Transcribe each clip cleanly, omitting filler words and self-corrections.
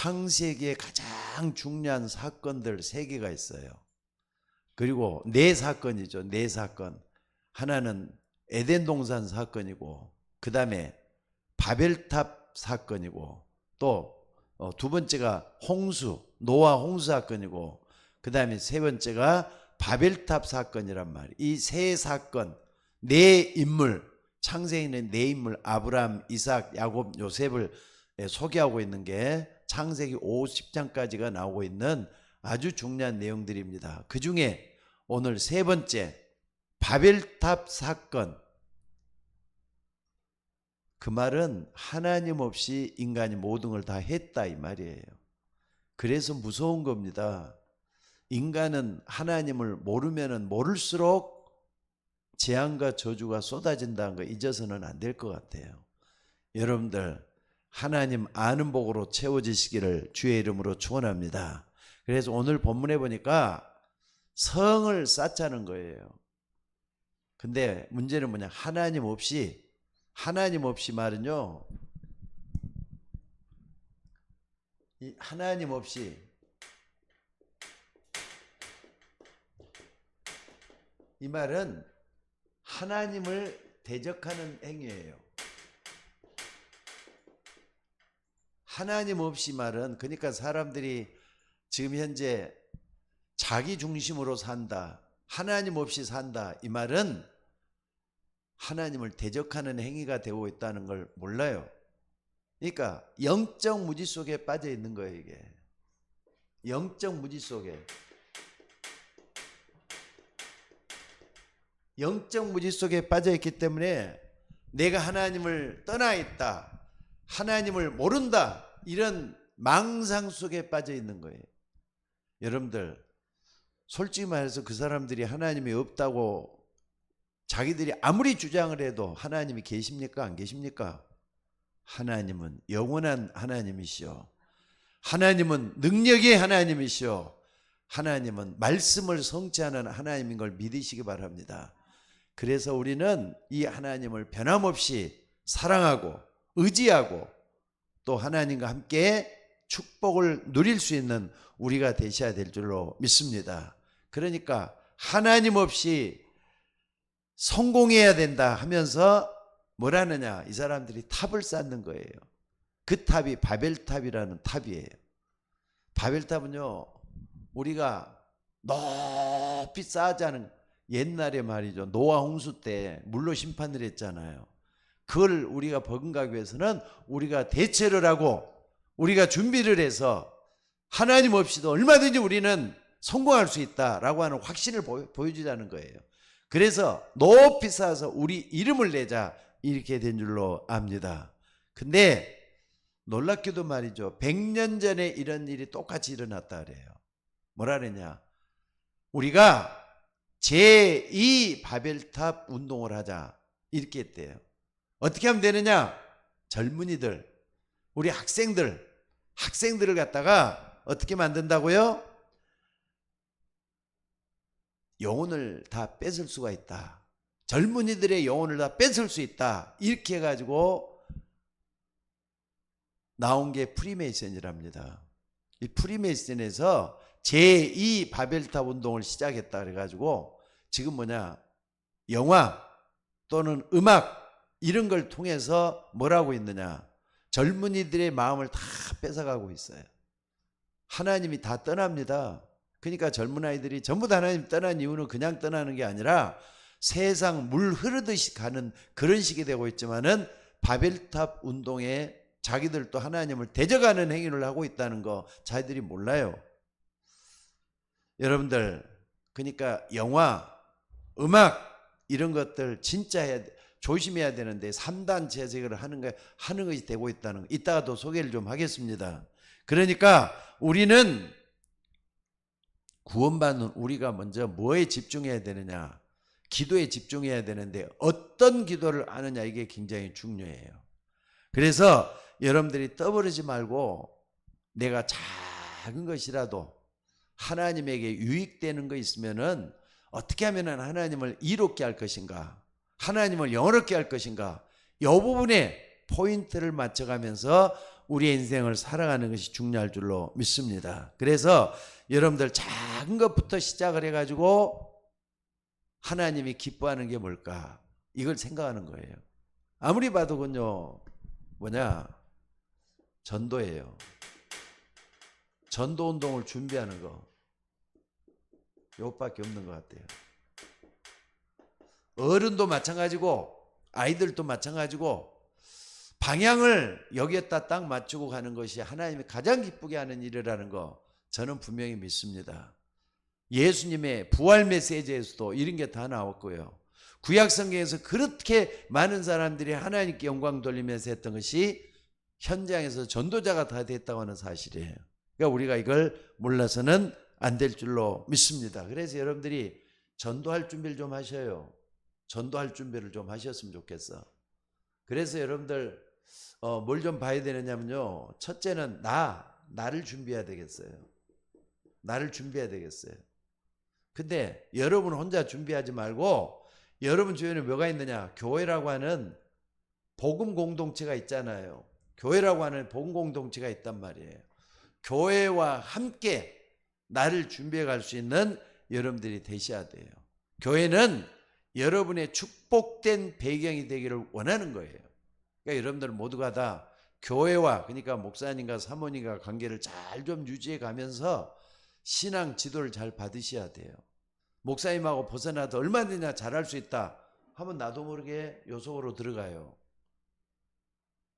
창세기에 가장 중요한 사건들 3개가 있어요. 그리고 4사건이죠. 4사건. 하나는 에덴 동산 사건이고, 그 다음에 바벨탑 사건이고, 또 두 번째가 홍수, 노아 홍수 사건이고, 그 다음에 세 번째가 바벨탑 사건이란 말이에요. 이 3사건, 4인물, 창세기는 4인물, 아브라함, 이삭, 야곱, 요셉을 소개하고 있는 게 창세기 50장까지가 나오고 있는 아주 중요한 내용들입니다. 그 중에 오늘 3번째 바벨탑 사건. 그 말은 하나님 없이 인간이 모든 걸 다 했다 이 말이에요. 그래서 무서운 겁니다. 인간은 하나님을 모르면 모를수록 재앙과 저주가 쏟아진다는 거 잊어서는 안 될 것 같아요. 여러분들 하나님 아는 복으로 채워지시기를 주의 이름으로 축원합니다. 그래서 오늘 본문에 보니까 성을 쌓자는 거예요. 근데 문제는 뭐냐? 하나님 없이 말은요, 이 하나님 없이 이 말은 하나님을 대적하는 행위예요. 하나님 없이 말은, 그러니까 사람들이 지금 현재 자기 중심으로 산다, 하나님 없이 산다, 이 말은 하나님을 대적하는 행위가 되고 있다는 걸 몰라요. 그러니까 영적 무지 속에 빠져 있는 거예요. 이게 영적 무지 속에, 영적 무지 속에 빠져 있기 때문에 내가 하나님을 떠나 있다, 하나님을 모른다, 이런 망상 속에 빠져 있는 거예요. 여러분들 솔직히 말해서 그 사람들이 하나님이 없다고 자기들이 아무리 주장을 해도 하나님이 계십니까? 안 계십니까? 하나님은 영원한 하나님이시오. 하나님은 능력의 하나님이시오. 하나님은 말씀을 성취하는 하나님인 걸 믿으시기 바랍니다. 그래서 우리는 이 하나님을 변함없이 사랑하고 의지하고 또 하나님과 함께 축복을 누릴 수 있는 우리가 되셔야 될 줄로 믿습니다. 그러니까 하나님 없이 성공해야 된다 하면서 뭘 하느냐? 이 사람들이 탑을 쌓는 거예요. 그 탑이 바벨탑이라는 탑이에요. 바벨탑은요, 우리가 높이 쌓자는, 옛날에 말이죠, 노아 홍수 때 물로 심판을 했잖아요. 그걸 우리가 버금가기 위해서는 우리가 대처를 하고 우리가 준비를 해서 하나님 없이도 얼마든지 우리는 성공할 수 있다라고 하는 확신을 보여주자는 거예요. 그래서 높이 쌓아서 우리 이름을 내자, 이렇게 된 줄로 압니다. 근데 놀랍게도 말이죠, 100년 전에 이런 일이 똑같이 일어났다 그래요. 뭐라 그러냐? 우리가 제2 바벨탑 운동을 하자, 이렇게 했대요. 어떻게 하면 되느냐? 젊은이들, 우리 학생들을 갖다가 어떻게 만든다고요? 영혼을 다 뺏을 수가 있다. 젊은이들의 영혼을 다 뺏을 수 있다. 이렇게 해가지고 나온 게 프리메이슨이랍니다. 이 프리메이슨에서 제2 바벨탑 운동을 시작했다 그래가지고 지금 뭐냐, 영화 또는 음악 이런 걸 통해서 뭘 하고 있느냐, 젊은이들의 마음을 다 뺏어가고 있어요. 하나님이 다 떠납니다. 그러니까 젊은 아이들이 전부 다 하나님 떠난 이유는 그냥 떠나는 게 아니라 세상 물 흐르듯이 가는 그런 식이 되고 있지만은 바벨탑 운동에 자기들도 하나님을 대적하는 행위를 하고 있다는 거 자기들이 몰라요. 여러분들, 그러니까 영화, 음악 이런 것들 진짜 조심해야 되는데 3단 재생을 하는 것이 되고 있다는 거, 이따가도 소개를 좀 하겠습니다. 그러니까 우리는 구원받는 우리가 먼저 뭐에 집중해야 되느냐? 기도에 집중해야 되는데 어떤 기도를 하느냐, 이게 굉장히 중요해요. 그래서 여러분들이 떠버리지 말고 내가 작은 것이라도 하나님에게 유익되는 거 있으면은 어떻게 하면 하나님을 이롭게 할 것인가, 하나님을 영화롭게 할 것인가, 이 부분에 포인트를 맞춰가면서 우리의 인생을 살아가는 것이 중요할 줄로 믿습니다. 그래서 여러분들 작은 것부터 시작을 해가지고 하나님이 기뻐하는 게 뭘까? 이걸 생각하는 거예요. 아무리 봐도 그건요, 뭐냐? 전도예요. 전도 운동을 준비하는 거. 요것밖에 없는 것 같아요. 어른도 마찬가지고 아이들도 마찬가지고 방향을 여기에다 딱 맞추고 가는 것이 하나님이 가장 기쁘게 하는 일이라는 거 저는 분명히 믿습니다. 예수님의 부활 메시지에서도 이런 게 다 나왔고요. 구약 성경에서 그렇게 많은 사람들이 하나님께 영광 돌리면서 했던 것이 현장에서 전도자가 다 됐다고 하는 사실이에요. 그러니까 우리가 이걸 몰라서는 안 될 줄로 믿습니다. 그래서 여러분들이 전도할 준비를 좀 하셔요. 전도할 준비를 좀 하셨으면 좋겠어. 그래서 여러분들 뭘 좀 봐야 되느냐면요. 첫째는 나를 준비해야 되겠어요. 나를 준비해야 되겠어요. 근데 여러분 혼자 준비하지 말고 여러분 주변에 뭐가 있느냐? 교회라고 하는 복음 공동체가 있잖아요. 교회라고 하는 복음 공동체가 있단 말이에요. 교회와 함께 나를 준비해 갈 수 있는 여러분들이 되셔야 돼요. 교회는 여러분의 축복된 배경이 되기를 원하는 거예요. 그러니까 여러분들 모두가 다 교회와, 그러니까 목사님과 사모님과 관계를 잘 좀 유지해 가면서 신앙 지도를 잘 받으셔야 돼요. 목사님하고 벗어나도 얼마든지 잘할 수 있다 하면 나도 모르게 요 속으로 들어가요.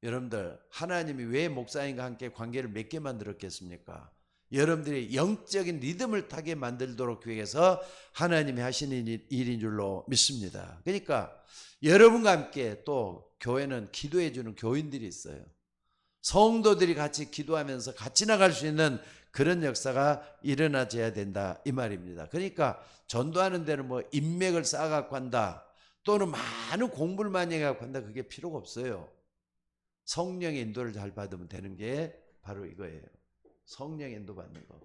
여러분들 하나님이 왜 목사님과 함께 관계를 맺게 만들었겠습니까? 여러분들이 영적인 리듬을 타게 만들도록 위해서 하나님이 하시는 일인 줄로 믿습니다. 그러니까 여러분과 함께 또 교회는 기도해 주는 교인들이 있어요. 성도들이 같이 기도하면서 같이 나갈 수 있는 그런 역사가 일어나줘야 된다 이 말입니다. 그러니까 전도하는 데는 뭐 인맥을 쌓아갖고 한다 또는 많은 공부를 많이 해갖고 한다, 그게 필요가 없어요. 성령의 인도를 잘 받으면 되는 게 바로 이거예요. 성령 인도 받는 거.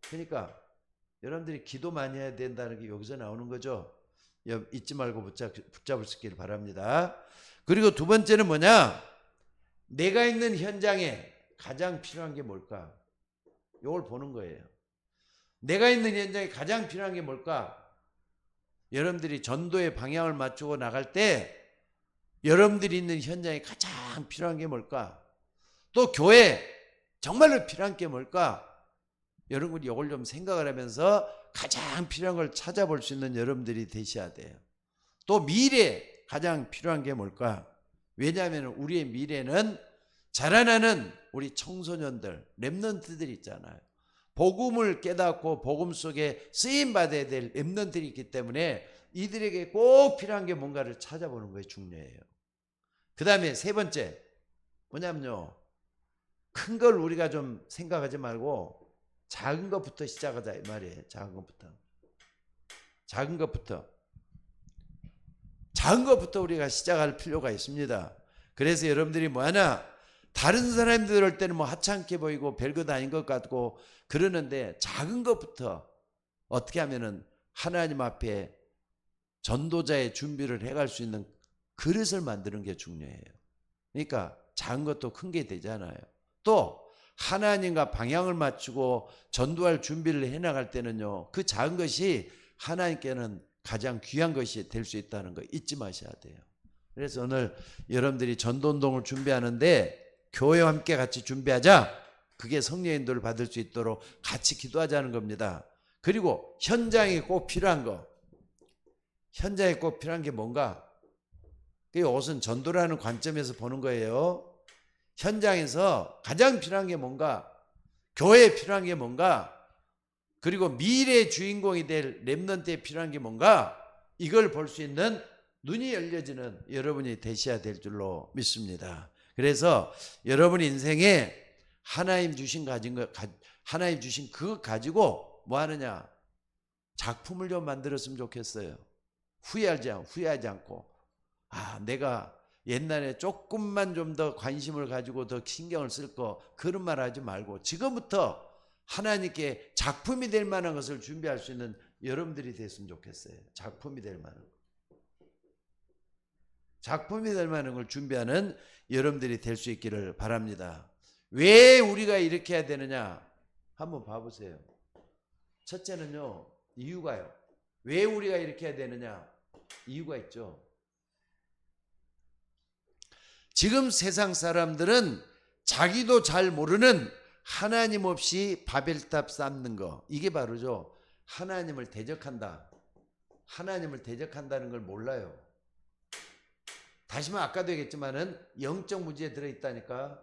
그러니까 여러분들이 기도 많이 해야 된다는 게 여기서 나오는 거죠. 잊지 말고 붙잡을 수 있기를 바랍니다. 그리고 두 번째는 뭐냐? 내가 있는 현장에 가장 필요한 게 뭘까? 이걸 보는 거예요. 내가 있는 현장에 가장 필요한 게 뭘까? 여러분들이 전도의 방향을 맞추고 나갈 때 여러분들이 있는 현장에 가장 필요한 게 뭘까? 또 교회 정말로 필요한 게 뭘까? 여러분이 이걸 좀 생각을 하면서 가장 필요한 걸 찾아볼 수 있는 여러분들이 되셔야 돼요. 또 미래 가장 필요한 게 뭘까? 왜냐하면 우리의 미래는 자라나는 우리 청소년들, 렘넌트들이 있잖아요. 복음을 깨닫고 복음 속에 쓰임받아야 될 렘넌트들이 있기 때문에 이들에게 꼭 필요한 게 뭔가를 찾아보는 것이 중요해요. 그 다음에 세 번째 뭐냐면요, 큰 걸 우리가 좀 생각하지 말고 작은 것부터 시작하자 이 말이에요. 작은 것부터 우리가 시작할 필요가 있습니다. 그래서 여러분들이 뭐하나, 다른 사람들 할 때는 뭐 하찮게 보이고 별것 아닌 것 같고 그러는데 작은 것부터 어떻게 하면은 하나님 앞에 전도자의 준비를 해갈 수 있는 그릇을 만드는 게 중요해요. 그러니까 작은 것도 큰 게 되잖아요. 또 하나님과 방향을 맞추고 전도할 준비를 해나갈 때는요, 그 작은 것이 하나님께는 가장 귀한 것이 될 수 있다는 거 잊지 마셔야 돼요. 그래서 오늘 여러분들이 전도운동을 준비하는데 교회와 함께 같이 준비하자. 그게 성령의 인도를 받을 수 있도록 같이 기도하자는 겁니다. 그리고 현장에 꼭 필요한 거, 현장에 꼭 필요한 게 뭔가? 이것은 전도라는 관점에서 보는 거예요. 현장에서 가장 필요한 게 뭔가? 교회에 필요한 게 뭔가? 그리고 미래의 주인공이 될 렘넌트에 필요한 게 뭔가? 이걸 볼 수 있는 눈이 열려지는 여러분이 되셔야 될 줄로 믿습니다. 그래서 여러분 인생에 하나님 주신 하나님 주신 그것 가지고 뭐 하느냐? 작품을 좀 만들었으면 좋겠어요. 후회하지 않고, 내가 옛날에 조금만 좀 더 관심을 가지고 더 신경을 쓸 거, 그런 말 하지 말고 지금부터 하나님께 작품이 될 만한 것을 준비할 수 있는 여러분들이 됐으면 좋겠어요. 작품이 될 만한 거. 작품이 될 만한 걸 준비하는 여러분들이 될 수 있기를 바랍니다. 왜 우리가 이렇게 해야 되느냐? 한번 봐보세요. 첫째는요, 이유가요. 왜 우리가 이렇게 해야 되느냐? 이유가 있죠. 지금 세상 사람들은 자기도 잘 모르는 하나님 없이 바벨탑 쌓는 거, 이게 바로죠. 하나님을 대적한다. 하나님을 대적한다는 걸 몰라요. 다시 말해 아까도 얘기했지만은 영적 무지에 들어있다니까.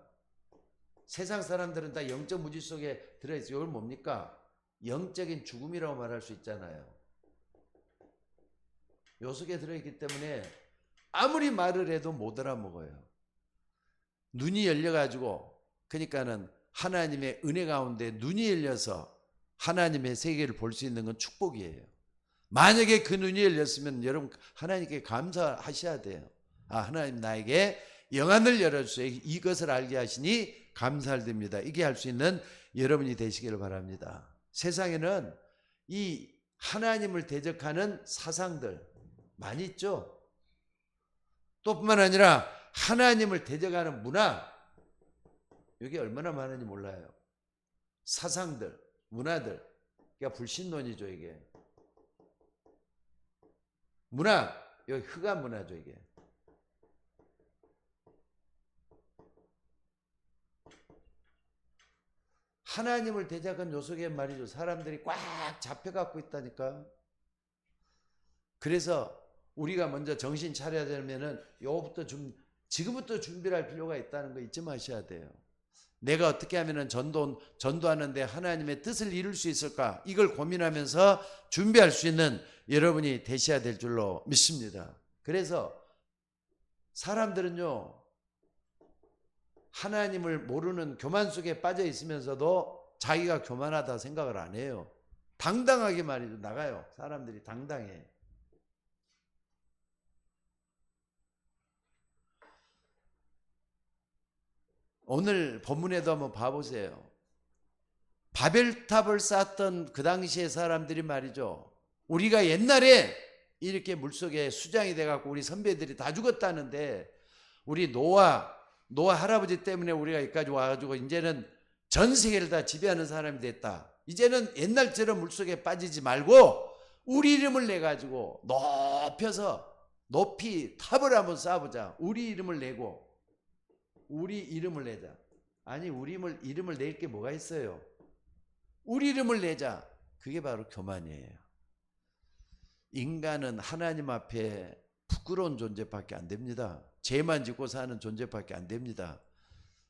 세상 사람들은 다 영적 무지 속에 들어있어요. 이걸 뭡니까? 영적인 죽음이라고 말할 수 있잖아요. 요 속에 들어있기 때문에 아무리 말을 해도 못 알아먹어요. 눈이 열려가지고, 그러니까는 하나님의 은혜 가운데 눈이 열려서 하나님의 세계를 볼 수 있는 건 축복이에요. 만약에 그 눈이 열렸으면 여러분 하나님께 감사하셔야 돼요. 아, 하나님 나에게 영안을 열어주세요. 이것을 알게 하시니 감사드립니다. 이게 할 수 있는 여러분이 되시기를 바랍니다. 세상에는 이 하나님을 대적하는 사상들 많이 있죠. 또 뿐만 아니라 하나님을 대적하는 문화, 이게 얼마나 많은지 몰라요. 사상들, 문화들, 그러니까 불신론이죠. 이게 문화, 여기 흑암 문화죠. 이게 하나님을 대적한 요 속에 말이죠. 사람들이 꽉 잡혀갖고 있다니까. 그래서 우리가 먼저 정신 차려야 되면은 요부터 지금부터 준비를 할 필요가 있다는 거 잊지 마셔야 돼요. 내가 어떻게 하면은 전도하는데 하나님의 뜻을 이룰 수 있을까? 이걸 고민하면서 준비할 수 있는 여러분이 되셔야 될 줄로 믿습니다. 그래서 사람들은요, 하나님을 모르는 교만 속에 빠져 있으면서도 자기가 교만하다 생각을 안 해요. 당당하게 말이죠. 나가요. 사람들이 당당해. 오늘 본문에도 한번 봐보세요. 바벨탑을 쌓았던 그 당시의 사람들이 말이죠. 우리가 옛날에 이렇게 물속에 수장이 돼갖고 우리 선배들이 다 죽었다는데, 우리 노아 할아버지 때문에 우리가 여기까지 와가지고 이제는 전 세계를 다 지배하는 사람이 됐다. 이제는 옛날처럼 물속에 빠지지 말고 우리 이름을 내가지고 높이 탑을 한번 쌓아보자. 우리 이름을 내고, 우리 이름을 내자. 아니, 우리 이름을 낼 게 뭐가 있어요? 우리 이름을 내자. 그게 바로 교만이에요. 인간은 하나님 앞에 부끄러운 존재밖에 안 됩니다. 죄만 짓고 사는 존재밖에 안 됩니다.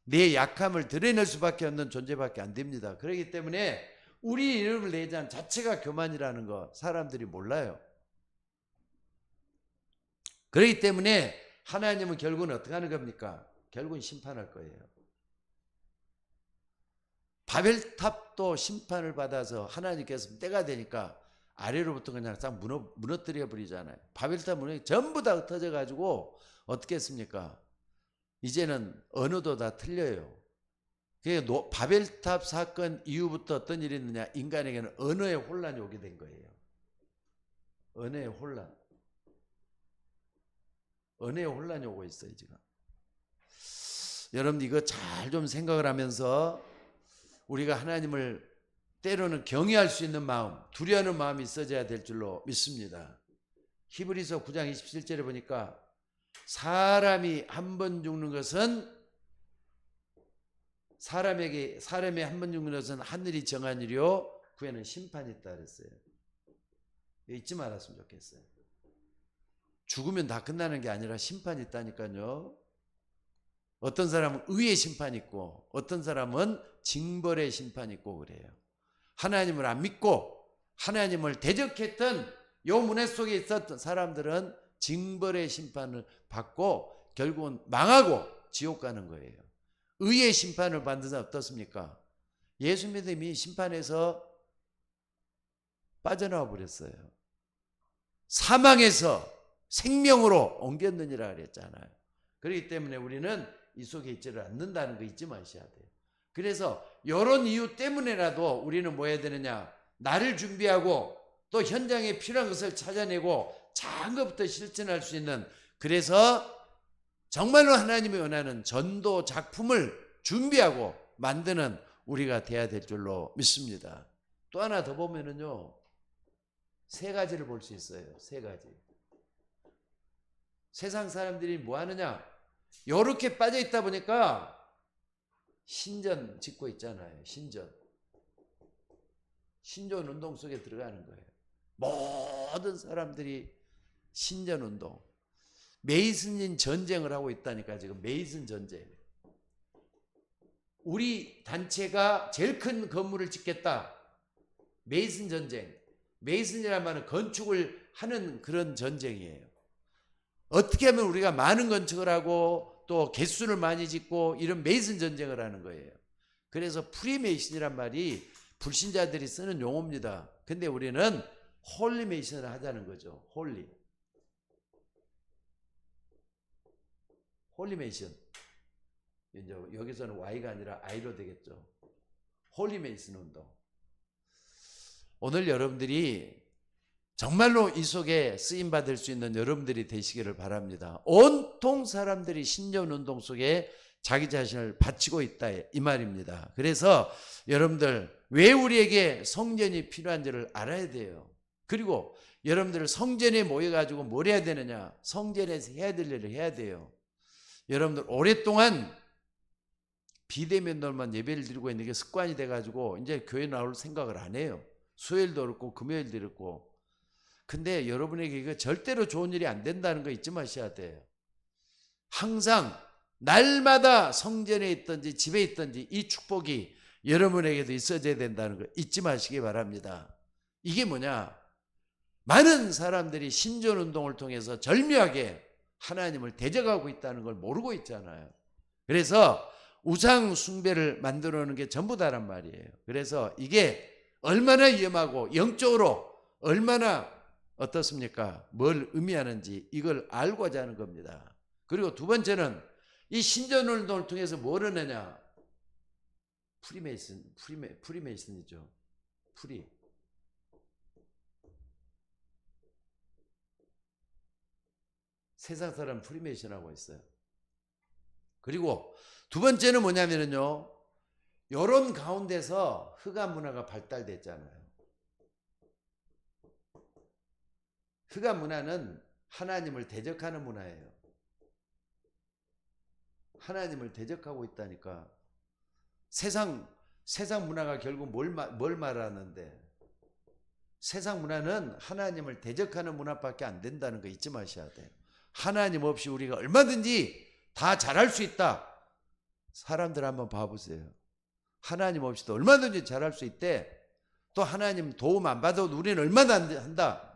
내 약함을 드러낼 수밖에 없는 존재밖에 안 됩니다. 그렇기 때문에 우리 이름을 내자는 자체가 교만이라는 거 사람들이 몰라요. 그렇기 때문에 하나님은 결국은 어떻게 하는 겁니까? 결국은 심판할 거예요. 바벨탑도 심판을 받아서 하나님께서 때가 되니까 아래로부터 그냥 싹 무너뜨려 버리잖아요. 바벨탑 문이 전부 다 흩어져 가지고 어떻게 했습니까? 이제는 언어도 다 틀려요. 바벨탑 사건 이후부터 어떤 일이 있느냐? 인간에게는 언어의 혼란이 오게 된 거예요. 언어의 혼란. 언어의 혼란이 오고 있어요, 지금. 여러분, 이거 잘 좀 생각을 하면서 우리가 하나님을 때로는 경외할 수 있는 마음, 두려워하는 마음이 있어져야 될 줄로 믿습니다. 히브리서 9장 27절에 보니까 사람이 한 번 죽는 것은 사람이 한 번 죽는 것은 하늘이 정한 일이요 그 후에는 심판이 있다 그랬어요. 잊지 말았으면 좋겠어요. 죽으면 다 끝나는 게 아니라 심판이 있다니까요. 어떤 사람은 의의 심판이 있고 어떤 사람은 징벌의 심판이 있고 그래요. 하나님을 안 믿고 하나님을 대적했던 요 문화 속에 있었던 사람들은 징벌의 심판을 받고 결국은 망하고 지옥 가는 거예요. 의의 심판을 받는 사람 어떻습니까? 예수 믿음이 심판에서 빠져나와 버렸어요. 사망에서 생명으로 옮겼느니라 그랬잖아요. 그렇기 때문에 우리는 이 속에 있지를 않는다는 거 잊지 마셔야 돼요. 그래서 이런 이유 때문에라도 우리는 뭐 해야 되느냐? 나를 준비하고 또 현장에 필요한 것을 찾아내고 작은 것부터 실천할 수 있는, 그래서 정말로 하나님이 원하는 전도 작품을 준비하고 만드는 우리가 돼야 될 줄로 믿습니다. 또 하나 더 보면은요, 세 가지를 볼 수 있어요. 세 가지. 세상 사람들이 뭐 하느냐? 요렇게 빠져 있다 보니까 신전 짓고 있잖아요. 신전 운동 속에 들어가는 거예요. 모든 사람들이 신전 운동. 메이슨인 전쟁을 하고 있다니까. 지금 메이슨 전쟁. 우리 단체가 제일 큰 건물을 짓겠다. 메이슨 전쟁. 메이슨이란 말은 건축을 하는 그런 전쟁이에요. 어떻게 하면 우리가 많은 건축을 하고 또 개수를 많이 짓고 이런 메이슨 전쟁을 하는 거예요. 그래서 프리메이슨이란 말이 불신자들이 쓰는 용어입니다. 근데 우리는 홀리 메이슨을 하자는 거죠. 홀리 메이슨. 이제 여기서는 Y가 아니라 I로 되겠죠. 홀리 메이슨 운동. 오늘 여러분들이 정말로 이 속에 쓰임받을 수 있는 여러분들이 되시기를 바랍니다. 온통 사람들이 신전운동 속에 자기 자신을 바치고 있다 이 말입니다. 그래서 여러분들 왜 우리에게 성전이 필요한지를 알아야 돼요. 그리고 여러분들 성전에 모여가지고 뭘 해야 되느냐? 성전에서 해야 될 일을 해야 돼요. 여러분들 오랫동안 비대면들만 예배를 드리고 있는 게 습관이 돼가지고 이제 교회 나올 생각을 안 해요. 수요일도 그렇고 금요일도 그렇고. 근데 여러분에게 이거 절대로 좋은 일이 안 된다는 거 잊지 마셔야 돼요. 항상 날마다 성전에 있든지 집에 있든지 이 축복이 여러분에게도 있어져야 된다는 거 잊지 마시기 바랍니다. 이게 뭐냐? 많은 사람들이 신전운동을 통해서 절묘하게 하나님을 대적하고 있다는 걸 모르고 있잖아요. 그래서 우상 숭배를 만들어 놓는 게 전부 다란 말이에요. 그래서 이게 얼마나 위험하고 영적으로 얼마나 어떻습니까? 뭘 의미하는지 이걸 알고자 하는 겁니다. 그리고 두 번째는 이 신전운동을 통해서 뭘 하느냐? 프리메이슨이죠. 세상 사람 프리메이슨하고 있어요. 그리고 두 번째는 뭐냐면요, 요런 가운데서 흑암 문화가 발달됐잖아요. 흑암 문화는 하나님을 대적하는 문화예요. 하나님을 대적하고 있다니까. 세상 문화가 결국 뭘 말하는데, 세상 문화는 하나님을 대적하는 문화밖에 안 된다는 거 잊지 마셔야 돼요. 하나님 없이 우리가 얼마든지 다 잘할 수 있다. 사람들 한번 봐보세요. 하나님 없이도 얼마든지 잘할 수 있대. 또 하나님 도움 안 받아도 우리는 얼마나 한다.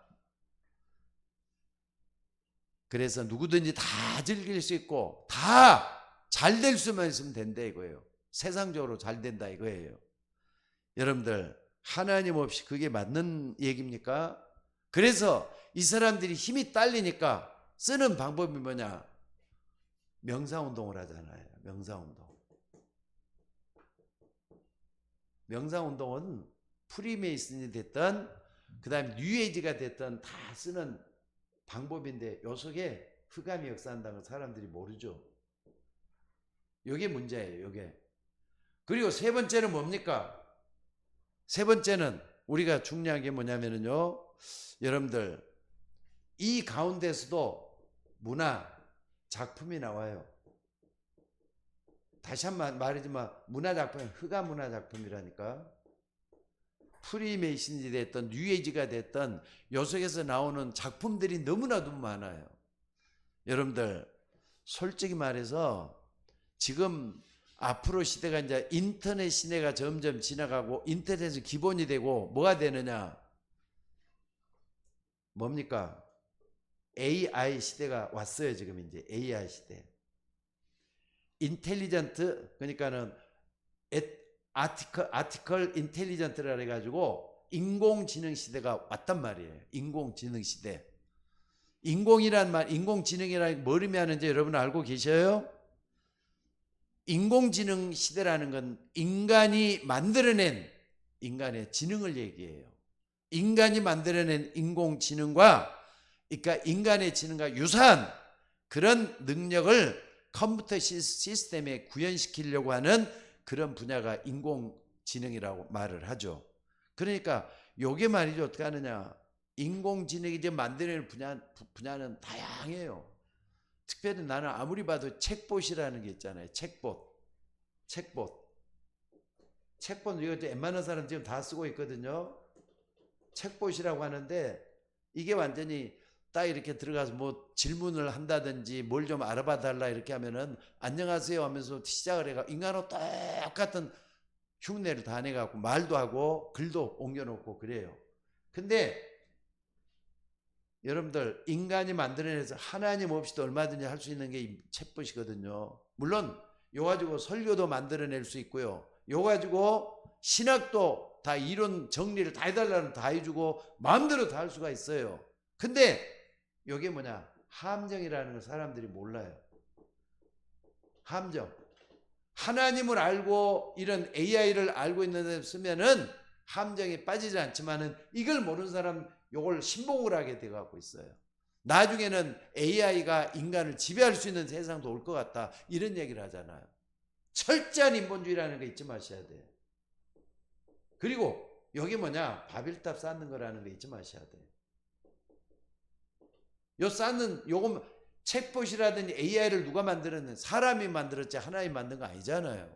그래서 누구든지 다 즐길 수 있고 다 잘 될 수만 있으면 된다 이거예요. 세상적으로 잘 된다 이거예요. 여러분들 하나님 없이 그게 맞는 얘기입니까? 그래서 이 사람들이 힘이 딸리니까 쓰는 방법이 뭐냐? 명상운동을 하잖아요. 명상운동은 프리메이슨이 됐던 그 다음에 뉴에이지가 됐던 다 쓰는 방법인데 요 속에 흑암이 역사한다는 걸 사람들이 모르죠. 요게 문제예요. 요게. 그리고 세 번째는 뭡니까? 세 번째는 우리가 중요한 게 뭐냐면요, 여러분들 이 가운데서도 문화 작품이 나와요. 다시 한번 말하지만 문화 작품은 흑암 문화 작품이라니까. 프리메이슨이 됐던 뉴에이지가 됐던 요 속에서 나오는 작품들이 너무나도 많아요. 여러분들 솔직히 말해서 지금 앞으로 시대가 이제 인터넷 시대가 점점 지나가고 인터넷이 기본이 되고 뭐가 되느냐? 뭡니까? AI 시대가 왔어요. 지금 이제 AI 시대. 인텔리전트, 그러니까는 아티컬 인텔리전트라 해가지고 인공지능 시대가 왔단 말이에요. 인공지능 시대. 인공이란 말, 인공지능이란 뭘 의미하는지 여러분 알고 계셔요? 인공지능 시대라는 건 인간이 만들어낸 인간의 지능을 얘기해요. 인간이 만들어낸 인공지능과, 그러니까 인간의 지능과 유사한 그런 능력을 컴퓨터 시스템에 구현시키려고 하는 그런 분야가 인공지능이라고 말을 하죠. 그러니까 요게 말이죠. 어떻게 하느냐. 인공지능이 이제 만드는 분야는 다양해요. 특별히 나는 아무리 봐도 책봇이라는 게 있잖아요. 책봇. 이거 웬만한 사람 지금 다 쓰고 있거든요. 책봇이라고 하는데 이게 완전히 딱 이렇게 들어가서 뭐 질문을 한다든지 뭘 좀 알아봐 달라 이렇게 하면은 안녕하세요 하면서 시작을 해가 인간하고 똑같은 흉내를 다 내갖고 말도 하고 글도 옮겨놓고 그래요. 근데 여러분들 인간이 만들어내서 하나님 없이도 얼마든지 할 수 있는 게 이 챗봇이거든요. 물론 요 가지고 설교도 만들어낼 수 있고요. 요 가지고 신학도 다 이론 정리를 다 해달라는 다 해주고 마음대로 다 할 수가 있어요. 근데 요게 뭐냐? 함정이라는 걸 사람들이 몰라요. 함정. 하나님을 알고 이런 AI를 알고 있는데 쓰면은 함정에 빠지지 않지만은 이걸 모르는 사람 요걸 신봉을 하게 돼 갖고 있어요. 나중에는 AI가 인간을 지배할 수 있는 세상도 올 것 같다. 이런 얘기를 하잖아요. 철저한 인본주의라는 거 잊지 마셔야 돼요. 그리고 여기 뭐냐? 바벨탑 쌓는 거라는 거 잊지 마셔야 돼요. 요 쌓는 요거 책봇이라든지 AI를 누가 만들었는지 사람이 만들었지 하나님이 만든 거 아니잖아요.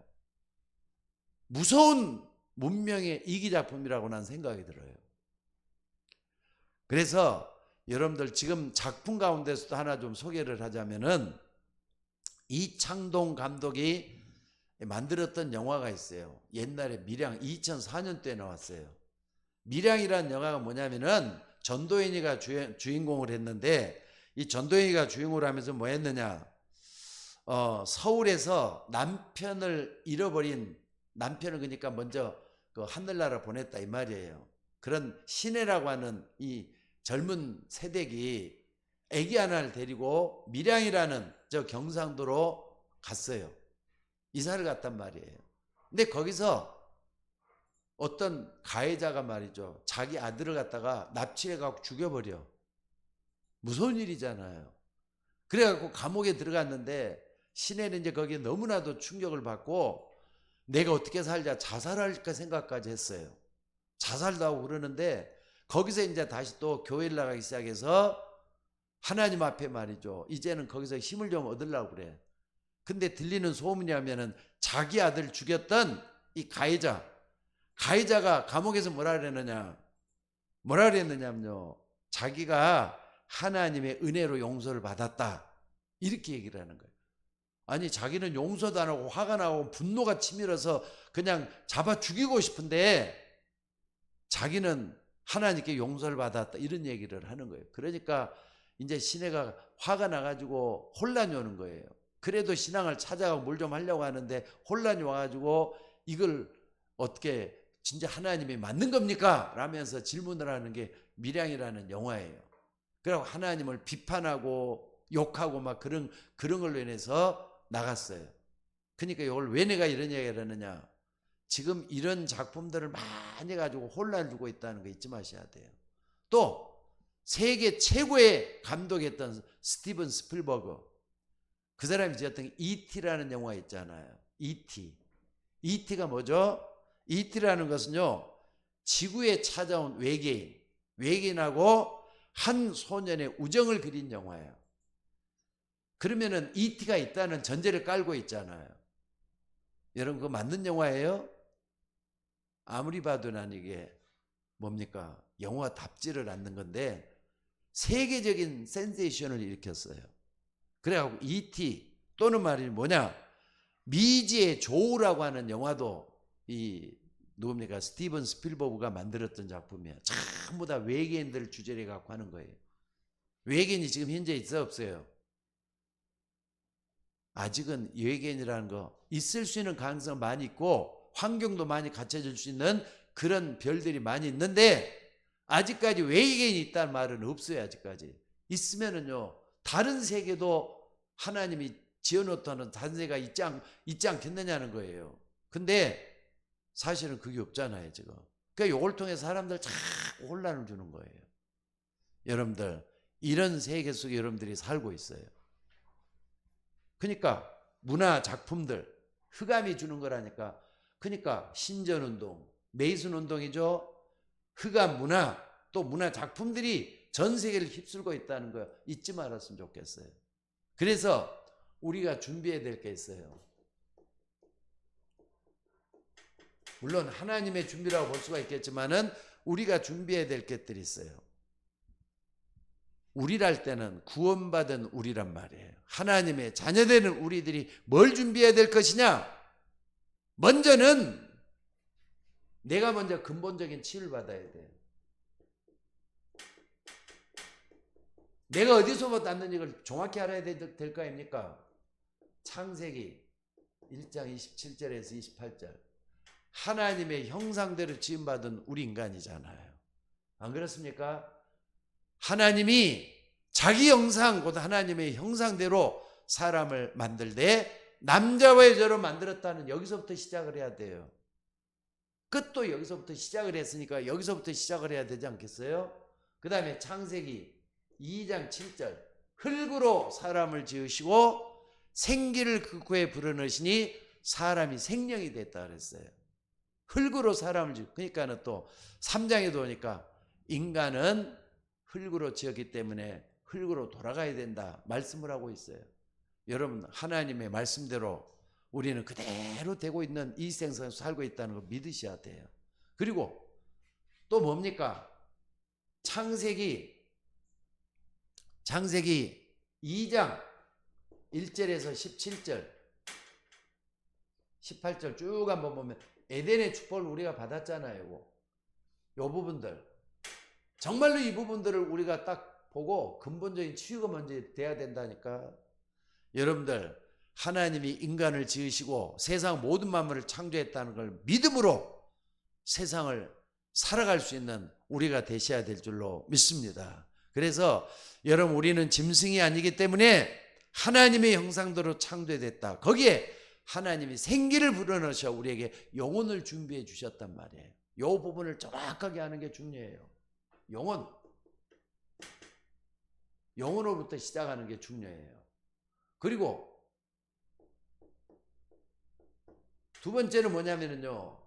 무서운 문명의 이기작품이라고 난 생각이 들어요. 그래서 여러분들 지금 작품 가운데서도 하나 좀 소개를 하자면은 이창동 감독이 만들었던 영화가 있어요. 옛날에 밀양 2004년도에 나왔어요. 밀양이라는 영화가 뭐냐면은 전도연이가 주인공을 했는데 이 전도연이가 주인공을 하면서 뭐 했느냐? 서울에서 남편을 잃어버린 남편을 그러니까 먼저 그 하늘나라 보냈다 이 말이에요. 그런 신혜라고 하는 이 젊은 새댁이 아기 하나를 데리고 밀양이라는 저 경상도로 갔어요. 이사를 갔단 말이에요. 근데 거기서 어떤 가해자가 말이죠. 자기 아들을 갖다가 납치해갖고 죽여버려. 무서운 일이잖아요. 그래갖고 감옥에 들어갔는데 신혜는 이제 거기에 너무나도 충격을 받고 내가 어떻게 살자 자살할까 생각까지 했어요. 자살도 하고 그러는데 거기서 이제 다시 또 교회를 나가기 시작해서 하나님 앞에 말이죠. 이제는 거기서 힘을 좀 얻으려고 그래. 근데 들리는 소문이 하면은 자기 아들 죽였던 이 가해자가 감옥에서 뭐라 그랬느냐면요. 자기가 하나님의 은혜로 용서를 받았다. 이렇게 얘기를 하는 거예요. 아니 자기는 용서도 안 하고 화가 나고 분노가 치밀어서 그냥 잡아 죽이고 싶은데 자기는 하나님께 용서를 받았다. 이런 얘기를 하는 거예요. 그러니까 이제 신혜가 화가 나가지고 혼란이 오는 거예요. 그래도 신앙을 찾아가고 뭘 좀 하려고 하는데 혼란이 와가지고 이걸 어떻게 진짜 하나님이 맞는 겁니까? 라면서 질문을 하는 게 밀양이라는 영화예요. 그리고 하나님을 비판하고 욕하고 막 그런 걸로 인해서 나갔어요. 그러니까 이걸 왜 내가 이런 얘기를 하느냐? 지금 이런 작품들을 많이 가지고 혼란을 주고 있다는 거 잊지 마셔야 돼요. 또 세계 최고의 감독이었던 스티븐 스필버그, 그 사람이 지었던 E.T.라는 영화 있잖아요. E.T. E.T가 뭐죠? E.T라는 것은요, 지구에 찾아온 외계인하고 한 소년의 우정을 그린 영화예요. 그러면은 E.T가 있다는 전제를 깔고 있잖아요. 여러분, 그거 맞는 영화예요? 아무리 봐도 난 이게 뭡니까? 영화답지를 않는 건데 세계적인 센세이션을 일으켰어요. 그래갖고 E.T. 또는 말이 뭐냐? 미지의 조우라고 하는 영화도 이 누굽니까? 스티븐 스필버그가 만들었던 작품이에요. 전부 다 외계인들을 주제로 갖고 하는 거예요. 외계인이 지금 현재 있어 없어요? 아직은 외계인이라는 거 있을 수 있는 가능성 많이 있고 환경도 많이 갖춰질 수 있는 그런 별들이 많이 있는데 아직까지 외계인이 있다는 말은 없어요. 아직까지. 있으면은요 다른 세계도 하나님이 지어놓다는 다른 세계가 있지 않겠느냐는 거예요. 근데 사실은 그게 없잖아요 지금. 그러니까 이걸 통해 사람들 자꾸 혼란을 주는 거예요. 여러분들 이런 세계 속에 여러분들이 살고 있어요. 그러니까 문화 작품들, 흑암이 주는 거라니까. 그러니까 신전운동, 메이슨운동이죠. 흑암 문화, 또 문화 작품들이 전 세계를 휩쓸고 있다는 거 잊지 말았으면 좋겠어요. 그래서 우리가 준비해야 될 게 있어요. 물론 하나님의 준비라고 볼 수가 있겠지만은 우리가 준비해야 될 것들이 있어요. 우리랄 때는 구원받은 우리란 말이에요. 하나님의 자녀되는 우리들이 뭘 준비해야 될 것이냐? 먼저는 내가 먼저 근본적인 치유를 받아야 돼요. 내가 어디서부터 왔는지 이걸 정확히 알아야 될 거 아닙니까? 창세기 1장 27절에서 28절. 하나님의 형상대로 지음받은 우리 인간이잖아요. 안 그렇습니까? 하나님이 자기 형상, 곧 하나님의 형상대로 사람을 만들되 남자와 여자로 만들었다는 여기서부터 시작을 해야 돼요. 끝도 여기서부터 시작을 했으니까 여기서부터 시작을 해야 되지 않겠어요? 그 다음에 창세기 2장 7절. 흙으로 사람을 지으시고 생기를 그 코에 불어넣으시니 사람이 생명이 됐다 그랬어요. 흙으로 사람을 지으, 그러니까는 또 3장에도 오니까 인간은 흙으로 지었기 때문에 흙으로 돌아가야 된다 말씀을 하고 있어요. 여러분, 하나님의 말씀대로 우리는 그대로 되고 있는 이 생선에서 살고 있다는 거 믿으셔야 돼요. 그리고 또 뭡니까? 창세기 2장 1절에서 17절 18절 쭉 한번 보면 에덴의 축복을 우리가 받았잖아요. 요 부분들, 정말로 이 부분들을 우리가 딱 보고 근본적인 치유가 먼저 돼야 된다니까. 여러분들, 하나님이 인간을 지으시고 세상 모든 만물을 창조했다는 걸 믿음으로 세상을 살아갈 수 있는 우리가 되셔야 될 줄로 믿습니다. 그래서 여러분, 우리는 짐승이 아니기 때문에 하나님의 형상대로 창조됐다. 거기에 하나님이 생기를 불어넣으셔 우리에게 영혼을 준비해 주셨단 말이에요. 이 부분을 정확하게 하는 게 중요해요. 영혼으로부터 시작하는 게 중요해요. 그리고 두 번째는 뭐냐면요,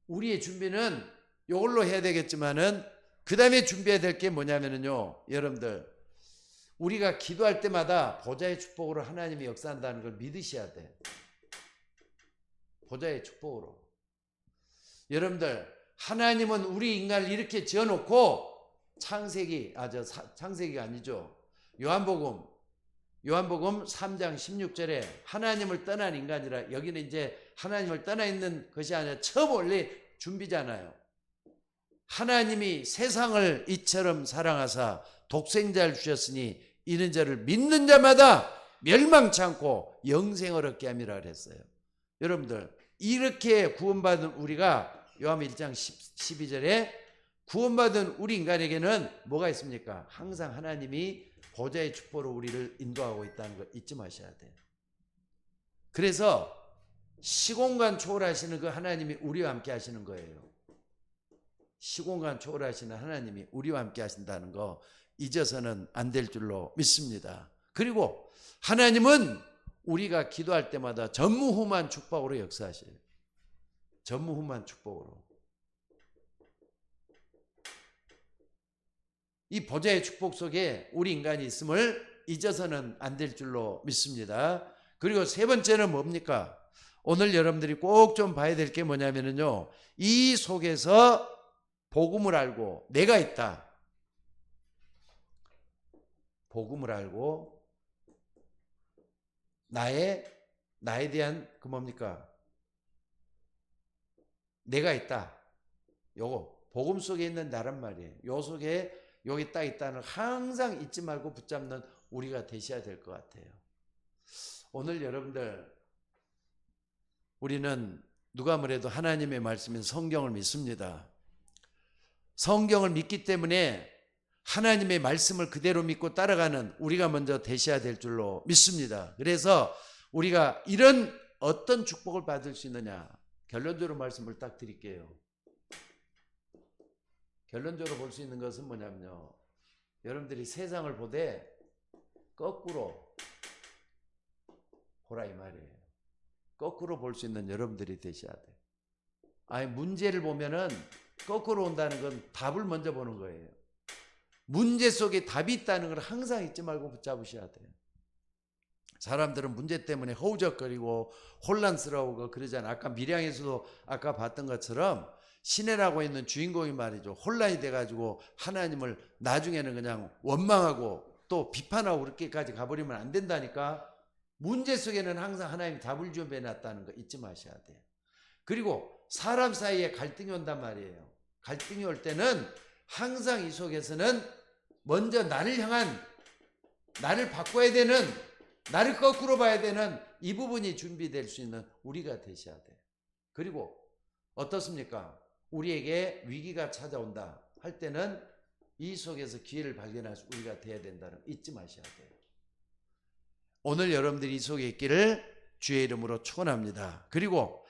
우리의 준비는 이걸로 해야 되겠지만은 그 다음에 준비해야 될 게 뭐냐면요, 여러분들, 우리가 기도할 때마다 보좌의 축복으로 하나님이 역사한다는 걸 믿으셔야 돼. 보좌의 축복으로. 여러분들, 하나님은 우리 인간을 이렇게 지어놓고 창세기가 아니죠. 요한복음 3장 16절에 하나님을 떠난 인간이라, 여기는 이제 하나님을 떠나 있는 것이 아니라 처음 원래 준비잖아요. 하나님이 세상을 이처럼 사랑하사 독생자를 주셨으니 이는 저를 믿는 자마다 멸망치 않고 영생을 얻게 함이라 그랬어요. 여러분들, 이렇게 구원받은 우리가 요한복음 1장 12절에 구원받은 우리 인간에게는 뭐가 있습니까? 항상 하나님이 보좌의 축복으로 우리를 인도하고 있다는 거 잊지 마셔야 돼요. 그래서 시공간 초월하시는 그 하나님이 우리와 함께 하시는 거예요. 시공간 초월하시는 하나님이 우리와 함께 하신다는 거 잊어서는 안 될 줄로 믿습니다. 그리고 하나님은 우리가 기도할 때마다 전무후무한 축복으로 역사하셔요. 전무후무한 축복으로. 이 보좌의 축복 속에 우리 인간이 있음을 잊어서는 안 될 줄로 믿습니다. 그리고 세 번째는 뭡니까? 오늘 여러분들이 꼭 좀 봐야 될 게 뭐냐면요, 이 속에서 복음을 알고 내가 있다. 복음을 알고 나에 대한 그 뭡니까? 내가 있다. 요거 복음 속에 있는 나란 말이에요. 요 속에 여기 딱 있다는 항상 잊지 말고 붙잡는 우리가 되셔야 될 것 같아요. 오늘 여러분들, 우리는 누가 뭐래도 하나님의 말씀인 성경을 믿습니다. 성경을 믿기 때문에 하나님의 말씀을 그대로 믿고 따라가는 우리가 먼저 되셔야 될 줄로 믿습니다. 그래서 우리가 이런 어떤 축복을 받을 수 있느냐, 결론적으로 말씀을 딱 드릴게요. 결론적으로 볼 수 있는 것은 뭐냐면요, 여러분들이 세상을 보되 거꾸로 보라 이 말이에요. 거꾸로 볼 수 있는 여러분들이 되셔야 돼요. 아니, 문제를 보면은 거꾸로 온다는 건 답을 먼저 보는 거예요. 문제 속에 답이 있다는 걸 항상 잊지 말고 붙잡으셔야 돼요. 사람들은 문제 때문에 허우적거리고 혼란스러워하고 그러잖아요. 아까 밀양에서도 아까 봤던 것처럼 시내라고 있는 주인공이 말이죠. 혼란이 돼가지고 하나님을 나중에는 그냥 원망하고 또 비판하고 그렇게까지 가버리면 안 된다니까. 문제 속에는 항상 하나님이 답을 준비해 놨다는 거 잊지 마셔야 돼요. 그리고 사람 사이에 갈등이 온단 말이에요. 갈등이 올 때는 항상 이 속에서는 먼저 나를 향한, 나를 바꿔야 되는, 나를 거꾸로 봐야 되는 이 부분이 준비될 수 있는 우리가 되셔야 돼요. 그리고 어떻습니까? 우리에게 위기가 찾아온다 할 때는 이 속에서 기회를 발견할 수 우리가 돼야 된다는 거 잊지 마셔야 돼요. 오늘 여러분들이 이 속에 있기를 주의 이름으로 축원합니다. 그리고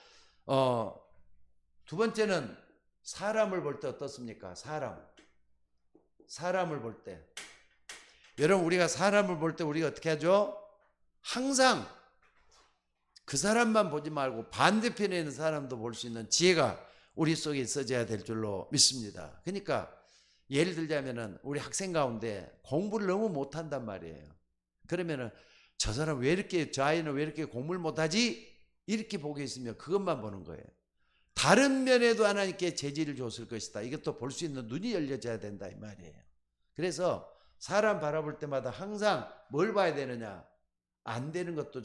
두 번째는 사람을 볼 때 어떻습니까? 사람을 볼 때, 여러분, 우리가 사람을 볼 때 우리가 어떻게 하죠? 항상 그 사람만 보지 말고 반대편에 있는 사람도 볼 수 있는 지혜가 우리 속에 있어져야 될 줄로 믿습니다. 그러니까 예를 들자면은 우리 학생 가운데 공부를 너무 못한단 말이에요. 그러면은 저 사람 왜 이렇게, 저 아이는 왜 이렇게 공부를 못하지? 이렇게 보고 있으면 그것만 보는 거예요. 다른 면에도 하나님께 재질을 줬을 것이다. 이것도 볼 수 있는 눈이 열려져야 된다 이 말이에요. 그래서 사람 바라볼 때마다 항상 뭘 봐야 되느냐? 안 되는 것도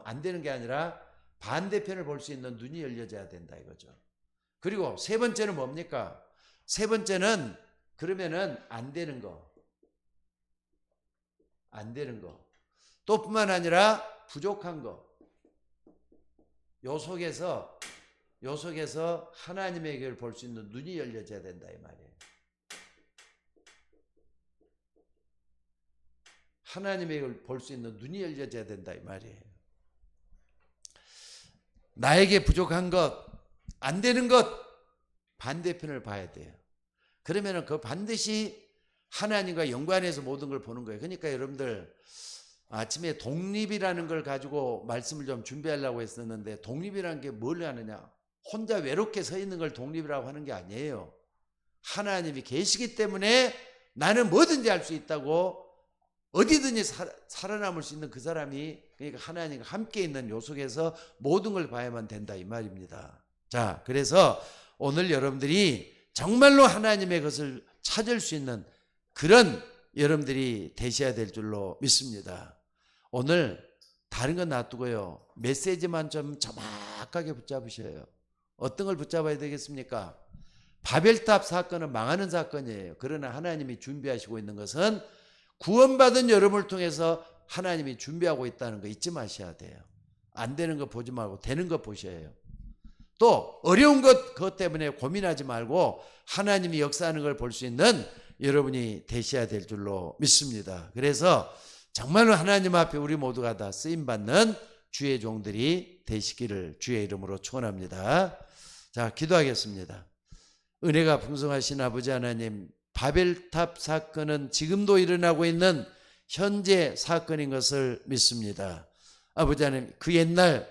안 되는 게 아니라 반대편을 볼 수 있는 눈이 열려져야 된다 이거죠. 그리고 세 번째는 뭡니까? 세 번째는 그러면은 안 되는 거. 또 뿐만 아니라 부족한 거. 요 속에서 하나님의 길을 볼 수 있는 눈이 열려져야 된다 이 말이에요. 하나님의 길을 볼 수 있는 눈이 열려져야 된다 이 말이에요. 나에게 부족한 것, 안 되는 것, 반대편을 봐야 돼요. 그러면은 그 반드시 하나님과 연관해서 모든 걸 보는 거예요. 그러니까 여러분들 아침에 독립이라는 걸 가지고 말씀을 좀 준비하려고 했었는데, 독립이라는 게 뭘 하느냐? 혼자 외롭게 서 있는 걸 독립이라고 하는 게 아니에요. 하나님이 계시기 때문에 나는 뭐든지 할 수 있다고, 어디든지 살아남을 수 있는 그 사람이, 그러니까 하나님과 함께 있는 요 속에서 모든 걸 봐야만 된다 이 말입니다. 자, 그래서 오늘 여러분들이 정말로 하나님의 것을 찾을 수 있는 그런 여러분들이 되셔야 될 줄로 믿습니다. 오늘 다른 건 놔두고요, 메시지만 좀 정확하게 붙잡으셔요. 어떤 걸 붙잡아야 되겠습니까? 바벨탑 사건은 망하는 사건이에요. 그러나 하나님이 준비하시고 있는 것은 구원받은 여러분을 통해서 하나님이 준비하고 있다는 거 잊지 마셔야 돼요. 안 되는 거 보지 말고 되는 거 보셔야 해요. 또 어려운 것, 그것 때문에 고민하지 말고 하나님이 역사하는 걸 볼 수 있는 여러분이 되셔야 될 줄로 믿습니다. 그래서 정말로 하나님 앞에 우리 모두가 다 쓰임받는 주의 종들이 되시기를 주의 이름으로 축원합니다. 자, 기도하겠습니다. 은혜가 풍성하신 아버지 하나님, 바벨탑 사건은 지금도 일어나고 있는 현재 사건인 것을 믿습니다. 아버지 하나님, 그 옛날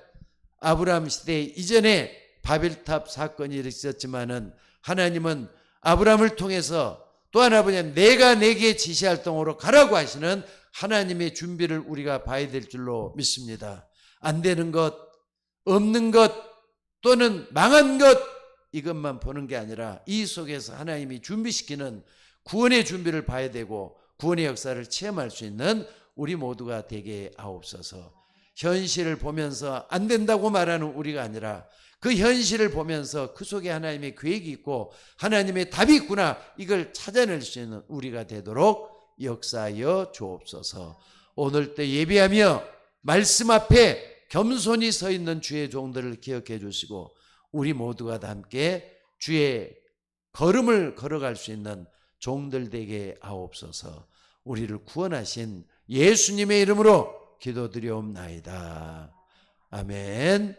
아브라함 시대 이전에 바벨탑 사건이 있었지만은 하나님은 아브라함을 통해서 또한 아버지, 내가 내게 지시할 동으로 가라고 하시는 하나님의 준비를 우리가 봐야 될 줄로 믿습니다. 안 되는 것, 없는 것, 또는 망한 것, 이것만 보는 게 아니라 이 속에서 하나님이 준비시키는 구원의 준비를 봐야 되고 구원의 역사를 체험할 수 있는 우리 모두가 되게 하옵소서. 현실을 보면서 안 된다고 말하는 우리가 아니라 그 현실을 보면서 그 속에 하나님의 계획이 있고 하나님의 답이 있구나, 이걸 찾아낼 수 있는 우리가 되도록 역사하여 주옵소서. 오늘 때 예배하며 말씀 앞에 겸손히 서 있는 주의 종들을 기억해 주시고 우리 모두가 다 함께 주의 걸음을 걸어갈 수 있는 종들 되게 하옵소서. 우리를 구원하신 예수님의 이름으로 기도드리옵나이다. 아멘.